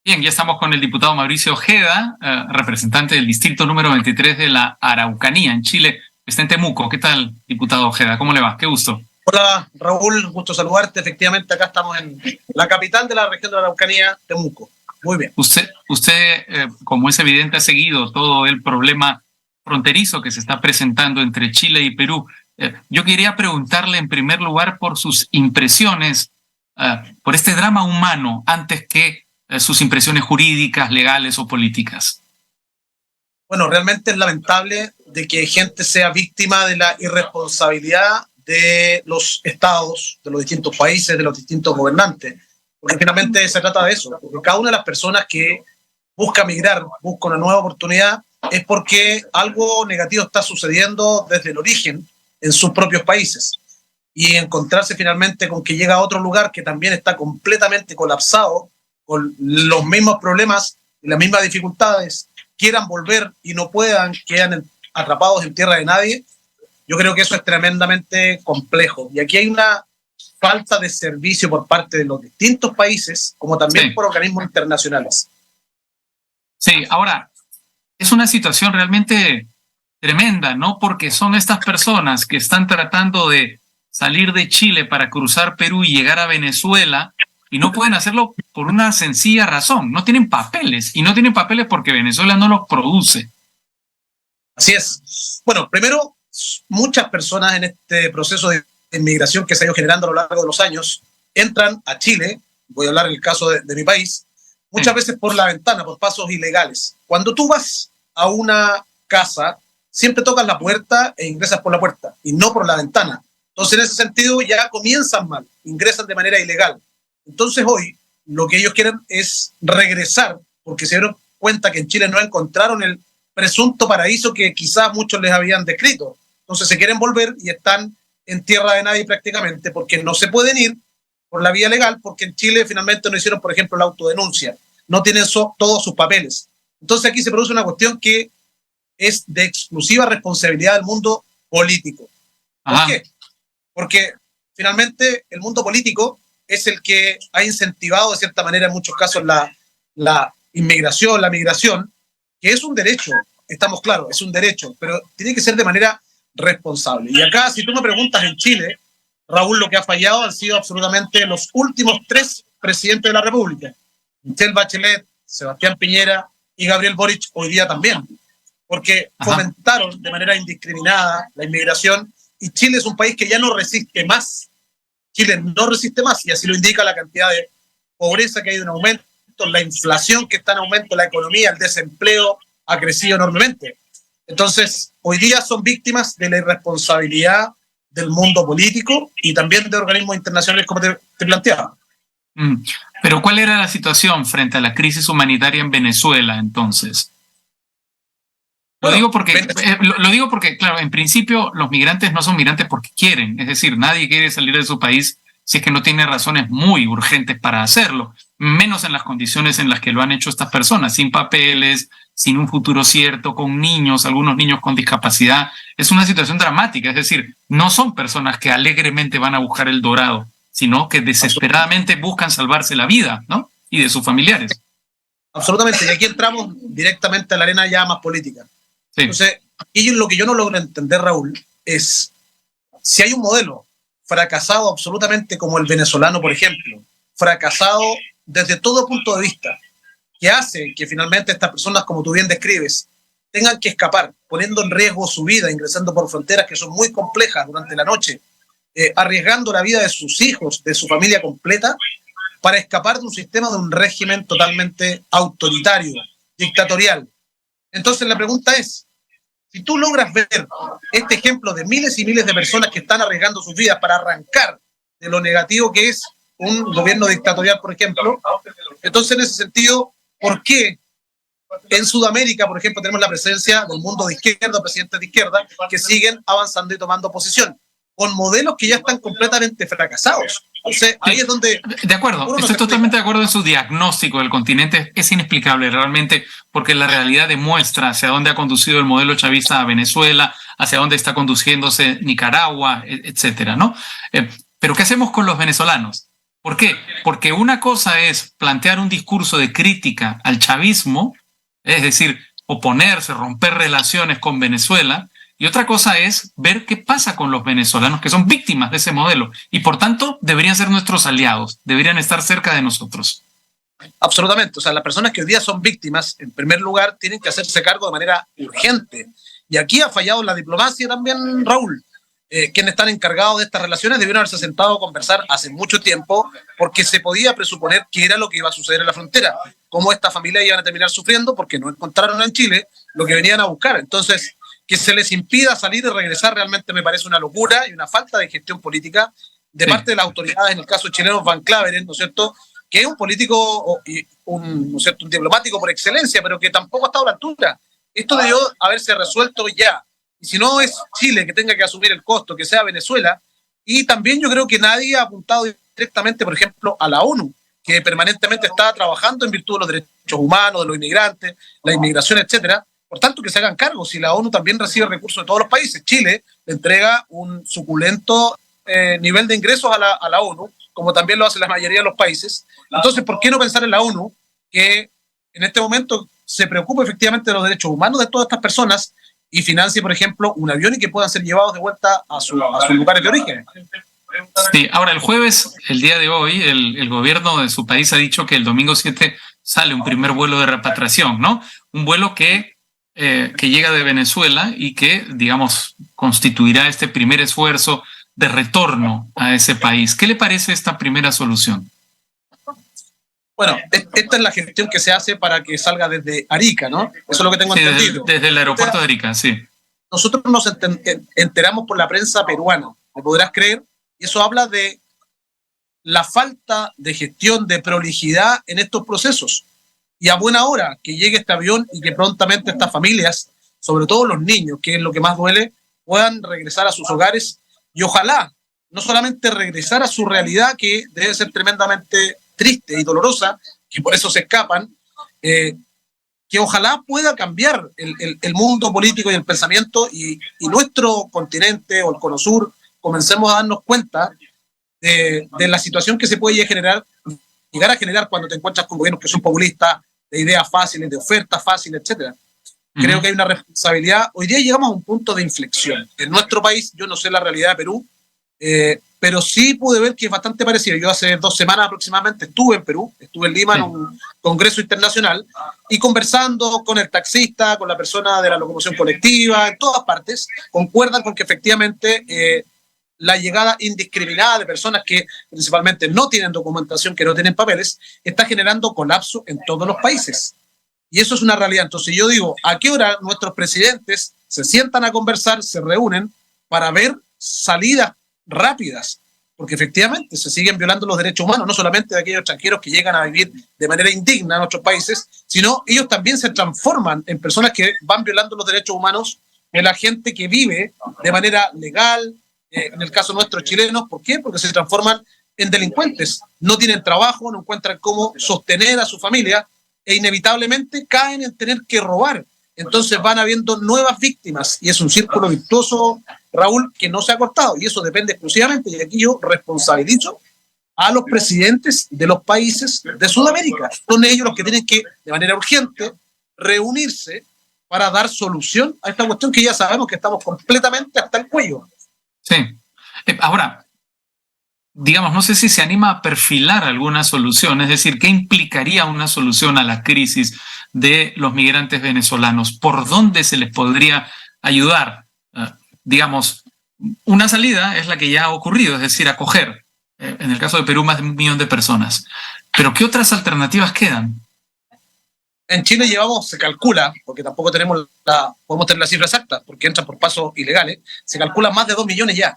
Bien, ya estamos con el diputado Mauricio Ojeda, representante del distrito número 23 de la Araucanía, en Chile. Está en Temuco. ¿Qué tal, diputado Ojeda? ¿Cómo le va? Qué gusto. Hola, Raúl, gusto saludarte. Efectivamente, acá estamos en la capital de la región de la Araucanía, Temuco. Muy bien. Usted como es evidente, ha seguido todo el problema fronterizo que se está presentando entre Chile y Perú. Yo quería preguntarle en primer lugar por sus impresiones, por este drama humano, antes que sus impresiones jurídicas, legales o políticas. Bueno, realmente es lamentable de que gente sea víctima de la irresponsabilidad de los estados, de los distintos países, de los distintos gobernantes, porque finalmente se trata de eso, porque cada una de las personas que busca migrar, busca una nueva oportunidad, es porque algo negativo está sucediendo desde el origen en sus propios países, y encontrarse finalmente con que llega a otro lugar que también está completamente colapsado, con los mismos problemas y las mismas dificultades, quieran volver y no puedan, quedan atrapados en tierra de nadie. Yo creo que eso es tremendamente complejo. Y aquí hay una falta de servicio por parte de los distintos países, como también por organismos internacionales. Sí, ahora, es una situación realmente tremenda, ¿no? Porque son estas personas que están tratando de salir de Chile para cruzar Perú y llegar a Venezuela, y no pueden hacerlo por una sencilla razón. No tienen papeles, y no tienen papeles porque Venezuela no los produce. Así es. Bueno, primero, muchas personas en este proceso de inmigración que se ha ido generando a lo largo de los años entran a Chile, voy a hablar en el caso de mi país, muchas veces por la ventana, por pasos ilegales. Cuando tú vas a una casa, siempre tocas la puerta e ingresas por la puerta, y no por la ventana. Entonces, en ese sentido, ya comienzan mal, ingresan de manera ilegal. Entonces, hoy, lo que ellos quieren es regresar, porque se dieron cuenta que en Chile no encontraron el presunto paraíso que quizás muchos les habían descrito. Entonces se quieren volver y están en tierra de nadie prácticamente, porque no se pueden ir por la vía legal, porque en Chile finalmente no hicieron, por ejemplo, la autodenuncia, no tienen todos sus papeles. Entonces aquí se produce una cuestión que es de exclusiva responsabilidad del mundo político. ¿Por qué? Porque finalmente el mundo político es el que ha incentivado de cierta manera en muchos casos la inmigración, la migración, que es un derecho, estamos claros, es un derecho, pero tiene que ser de manera responsable. Y acá, si tú me preguntas en Chile, Raúl, lo que ha fallado han sido absolutamente los últimos 3 presidentes de la República. Michelle Bachelet, Sebastián Piñera y Gabriel Boric hoy día también, porque fomentaron de manera indiscriminada la inmigración, y Chile es un país que ya no resiste más. Chile no resiste más, y así lo indica la cantidad de pobreza que ha ido en aumento, la inflación que está en aumento, la economía, el desempleo ha crecido enormemente. Entonces, hoy día son víctimas de la irresponsabilidad del mundo político y también de organismos internacionales, como te planteaba. Pero ¿cuál era la situación frente a la crisis humanitaria en Venezuela entonces? Lo digo porque, claro, en principio los migrantes no son migrantes porque quieren, es decir, nadie quiere salir de su país si es que no tiene razones muy urgentes para hacerlo, menos en las condiciones en las que lo han hecho estas personas, sin papeles, sin un futuro cierto, con niños, algunos niños con discapacidad. Es una situación dramática, es decir, no son personas que alegremente van a buscar el dorado, sino que desesperadamente buscan salvarse la vida, ¿no? Y de sus familiares. Absolutamente, y aquí entramos directamente a la arena ya más política. Sí. Entonces, y lo que yo no logro entender, Raúl, es si hay un modelo fracasado absolutamente como el venezolano, por ejemplo, fracasado desde todo punto de vista, que hace que finalmente estas personas, como tú bien describes, tengan que escapar, poniendo en riesgo su vida, ingresando por fronteras que son muy complejas durante la noche, arriesgando la vida de sus hijos, de su familia completa, para escapar de un sistema, de un régimen totalmente autoritario, dictatorial. Entonces la pregunta es, si tú logras ver este ejemplo de miles y miles de personas que están arriesgando sus vidas para arrancar de lo negativo que es un gobierno dictatorial, por ejemplo, entonces en ese sentido, ¿por qué en Sudamérica, por ejemplo, tenemos la presencia del mundo de izquierda, presidentes de izquierda, que siguen avanzando y tomando posición, con modelos que ya están completamente fracasados? Entonces, ahí es donde... De acuerdo, estoy totalmente de acuerdo en su diagnóstico del continente. Es inexplicable realmente, porque la realidad demuestra hacia dónde ha conducido el modelo chavista a Venezuela, hacia dónde está conduciéndose Nicaragua, etcétera, ¿no? Pero ¿qué hacemos con los venezolanos? ¿Por qué? Porque una cosa es plantear un discurso de crítica al chavismo, es decir, oponerse, romper relaciones con Venezuela, y otra cosa es ver qué pasa con los venezolanos que son víctimas de ese modelo y por tanto deberían ser nuestros aliados, deberían estar cerca de nosotros. Absolutamente. O sea, las personas que hoy día son víctimas, en primer lugar, tienen que hacerse cargo de manera urgente. Y aquí ha fallado la diplomacia también, Raúl. Quienes están encargados de estas relaciones debieron haberse sentado a conversar hace mucho tiempo, porque se podía presuponer qué era lo que iba a suceder en la frontera, cómo estas familias iban a terminar sufriendo porque no encontraron en Chile lo que venían a buscar. Entonces, que se les impida salir y regresar realmente me parece una locura y una falta de gestión política de parte de las autoridades, en el caso chileno, Van Claveren, ¿no es cierto?, que es un político, ¿no es cierto?, un diplomático por excelencia, pero que tampoco ha estado a la altura. Esto debió haberse resuelto ya. Y si no es Chile que tenga que asumir el costo, que sea Venezuela. Y también yo creo que nadie ha apuntado directamente, por ejemplo, a la ONU, que permanentemente está trabajando en virtud de los derechos humanos, de los inmigrantes, la inmigración, etcétera. Por tanto, que se hagan cargo. Si la ONU también recibe recursos de todos los países, Chile le entrega un suculento nivel de ingresos a la ONU, como también lo hace la mayoría de los países. Entonces, ¿por qué no pensar en la ONU, que en este momento se preocupa efectivamente de los derechos humanos de todas estas personas y financie, por ejemplo, un avión y que puedan ser llevados de vuelta a sus lugares de origen? Sí, ahora el jueves, el día de hoy, el gobierno de su país ha dicho que el domingo 7 sale un primer vuelo de repatriación, ¿no? Un vuelo que llega de Venezuela y que, digamos, constituirá este primer esfuerzo de retorno a ese país. ¿Qué le parece esta primera solución? Bueno, esta es la gestión que se hace para que salga desde Arica, ¿no? Eso es lo que tengo entendido. Desde el aeropuerto de Arica, sí. Nosotros nos enteramos por la prensa peruana, ¿me podrás creer? Y eso habla de la falta de gestión, de prolijidad en estos procesos. Y a buena hora que llegue este avión y que prontamente estas familias, sobre todo los niños, que es lo que más duele, puedan regresar a sus hogares y ojalá no solamente regresar a su realidad, que debe ser tremendamente triste y dolorosa, que por eso se escapan, que ojalá pueda cambiar el mundo político y el pensamiento y nuestro continente o el Cono Sur comencemos a darnos cuenta de la situación que se puede llegar a generar cuando te encuentras con gobiernos que son populistas, de ideas fáciles, de ofertas fáciles, etcétera. Creo que hay una responsabilidad. Hoy día llegamos a un punto de inflexión. En nuestro país, yo no sé la realidad de Perú, pero sí pude ver que es bastante parecido. Yo hace 2 semanas aproximadamente estuve en Perú, estuve en Lima en un congreso internacional y conversando con el taxista, con la persona de la locomoción colectiva, en todas partes, concuerdan con que efectivamente la llegada indiscriminada de personas que principalmente no tienen documentación, que no tienen papeles, está generando colapso en todos los países. Y eso es una realidad. Entonces yo digo, ¿a qué hora nuestros presidentes se sientan a conversar, se reúnen para ver salidas rápidas? Porque efectivamente se siguen violando los derechos humanos, no solamente de aquellos extranjeros que llegan a vivir de manera indigna en otros países, sino ellos también se transforman en personas que van violando los derechos humanos de la gente que vive de manera legal, en el caso nuestro chilenos. ¿Por qué? Porque se transforman en delincuentes, no tienen trabajo, no encuentran cómo sostener a su familia e inevitablemente caen en tener que robar. Entonces van habiendo nuevas víctimas y es un círculo virtuoso, Raúl, que no se ha cortado, y eso depende exclusivamente, y aquí yo responsabilizo a los presidentes de los países de Sudamérica. Son ellos los que tienen que, de manera urgente, reunirse para dar solución a esta cuestión que ya sabemos que estamos completamente hasta el cuello. Sí. Ahora, digamos, no sé si se anima a perfilar alguna solución, es decir, ¿qué implicaría una solución a la crisis de los migrantes venezolanos? ¿Por dónde se les podría ayudar? Digamos, una salida es la que ya ha ocurrido, es decir, acoger, en el caso de Perú, más de 1 millón de personas. ¿Pero qué otras alternativas quedan? En Chile se calcula, porque tampoco podemos tener la cifra exacta, porque entran por pasos ilegales, se calcula más de 2 millones ya.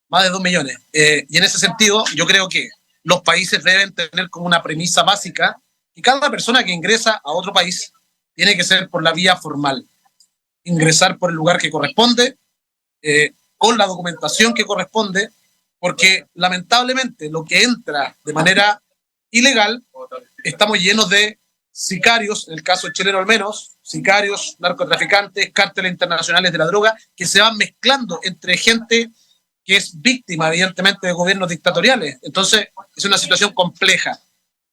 Más de 2 millones. Y en ese sentido, yo creo que los países deben tener como una premisa básica que cada persona que ingresa a otro país tiene que ser por la vía formal. Ingresar por el lugar que corresponde, con la documentación que corresponde, porque lamentablemente lo que entra de manera ilegal, estamos llenos de sicarios, en el caso chileno al menos, sicarios, narcotraficantes, cárteles internacionales de la droga, que se van mezclando entre gente que es víctima, evidentemente, de gobiernos dictatoriales. Entonces, es una situación compleja.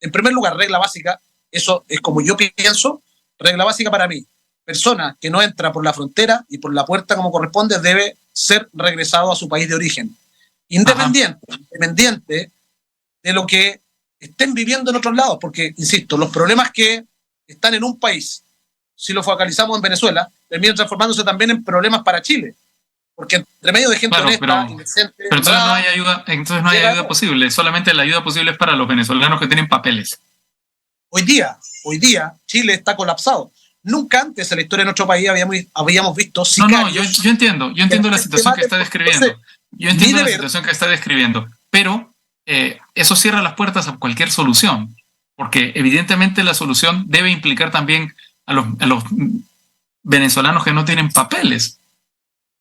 En primer lugar, regla básica, eso es como yo pienso, regla básica para mí. Persona que no entra por la frontera y por la puerta como corresponde debe ser regresado a su país de origen. Independiente de lo que estén viviendo en otros lados, porque, insisto, los problemas que están en un país, si lo focalizamos en Venezuela, terminan transformándose también en problemas para Chile, porque entre medio de gente honesta, indecente... Pero entonces no hay ayuda posible, solamente la ayuda posible es para los venezolanos que tienen papeles. Hoy día, Chile está colapsado. Nunca antes en la historia de nuestro país habíamos visto sicarios. Yo entiendo la situación que está describiendo. Yo entiendo la situación que está describiendo, pero eso cierra las puertas a cualquier solución, porque evidentemente la solución debe implicar también a los venezolanos que no tienen papeles.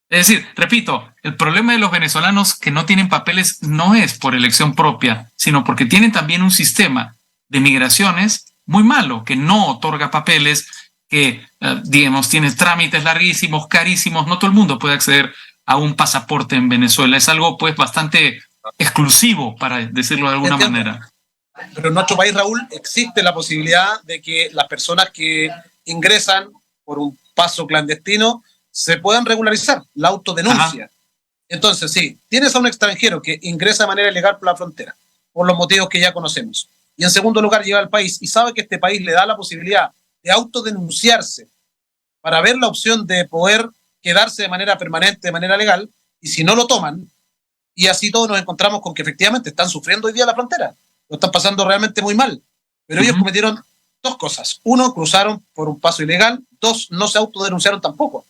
Es decir, repito, el problema de los venezolanos que no tienen papeles no es por elección propia, sino porque tienen también un sistema de migraciones muy malo, que no otorga papeles, que, digamos, tiene trámites larguísimos, carísimos. No todo el mundo puede acceder a un pasaporte en Venezuela. Es algo, pues, bastante exclusivo, para decirlo de alguna manera. Pero en nuestro país, Raúl, existe la posibilidad de que las personas que ingresan por un paso clandestino se puedan regularizar, la autodenuncia. Ajá. Entonces, sí, tienes a un extranjero que ingresa de manera ilegal por la frontera, por los motivos que ya conocemos, y en segundo lugar llega al país y sabe que este país le da la posibilidad de autodenunciarse para ver la opción de poder quedarse de manera permanente, de manera legal, y si no lo toman, y así todos nos encontramos con que efectivamente están sufriendo hoy día la frontera, lo están pasando realmente muy mal, pero ellos cometieron dos cosas: uno, cruzaron por un paso ilegal; dos, no se autodenunciaron tampoco.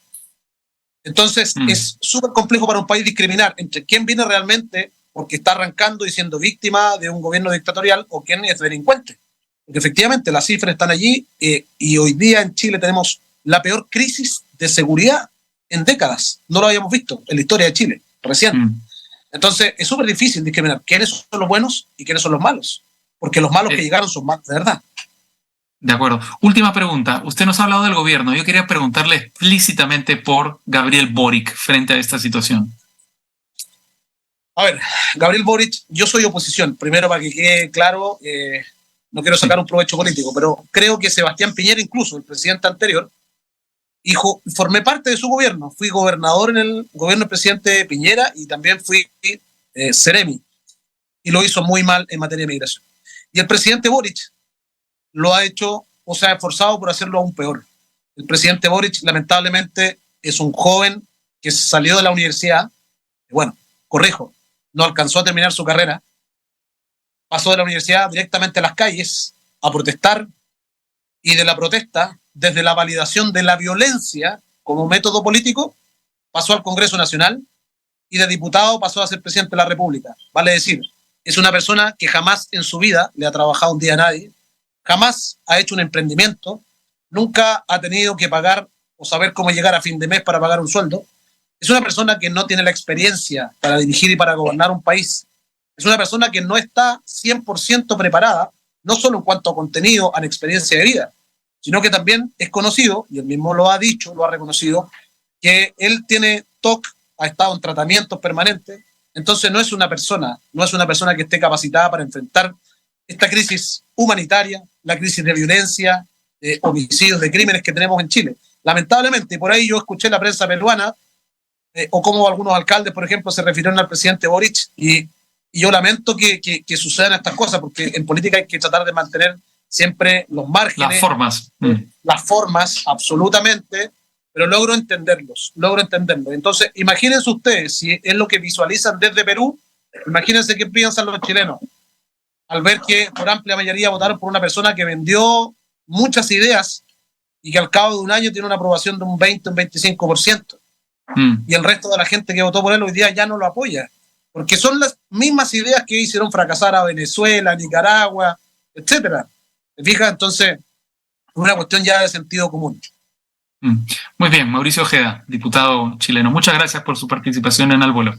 Entonces es súper complejo para un país discriminar entre quién viene realmente porque está arrancando y siendo víctima de un gobierno dictatorial o quién es delincuente. Porque efectivamente las cifras están allí, y hoy día en Chile tenemos la peor crisis de seguridad en décadas. No lo habíamos visto en la historia de Chile, recién. Entonces es súper difícil discriminar quiénes son los buenos y quiénes son los malos, porque los malos que llegaron son malos de verdad. De acuerdo. Última pregunta. Usted nos ha hablado del gobierno. Yo quería preguntarle explícitamente por Gabriel Boric frente a esta situación. A ver, Gabriel Boric, yo soy oposición. Primero, para que quede claro, no quiero sacar un provecho político, pero creo que Sebastián Piñera, incluso el presidente anterior, formé parte de su gobierno. Fui gobernador en el gobierno del presidente Piñera y también fui Seremi. Y lo hizo muy mal en materia de migración. Y el presidente Boric lo ha hecho, o se ha esforzado por hacerlo aún peor. El presidente Boric, lamentablemente, es un joven que salió de la universidad, bueno, corrijo, no alcanzó a terminar su carrera, pasó de la universidad directamente a las calles a protestar, y de la protesta, desde la validación de la violencia como método político, pasó al Congreso Nacional, y de diputado pasó a ser presidente de la República. Vale decir, es una persona que jamás en su vida le ha trabajado un día a nadie, jamás ha hecho un emprendimiento, nunca ha tenido que pagar o saber cómo llegar a fin de mes para pagar un sueldo. Es una persona que no tiene la experiencia para dirigir y para gobernar un país. Es una persona que no está 100% preparada, no solo en cuanto a contenido, a la experiencia de vida, sino que también es conocido, y él mismo lo ha dicho, lo ha reconocido, que él tiene TOC, ha estado en tratamientos permanentes. Entonces no es una persona que esté capacitada para enfrentar esta crisis humanitaria, la crisis de violencia, de homicidios, de crímenes que tenemos en Chile. Lamentablemente, por ahí yo escuché la prensa peruana, o como algunos alcaldes, por ejemplo, se refirieron al presidente Boric, y yo lamento que sucedan estas cosas, porque en política hay que tratar de mantener siempre los márgenes. Las formas. Las formas, absolutamente, pero logro entenderlos. Entonces, imagínense ustedes, si es lo que visualizan desde Perú, imagínense qué piensan los chilenos al ver que por amplia mayoría votaron por una persona que vendió muchas ideas y que al cabo de un año tiene una aprobación de un 20, un 25%. Y el resto de la gente que votó por él hoy día ya no lo apoya, porque son las mismas ideas que hicieron fracasar a Venezuela, Nicaragua, etcétera. ¿Te fijas? Entonces, es una cuestión ya de sentido común. Muy bien, Mauricio Ojeda, diputado chileno. Muchas gracias por su participación en Al Vuelo.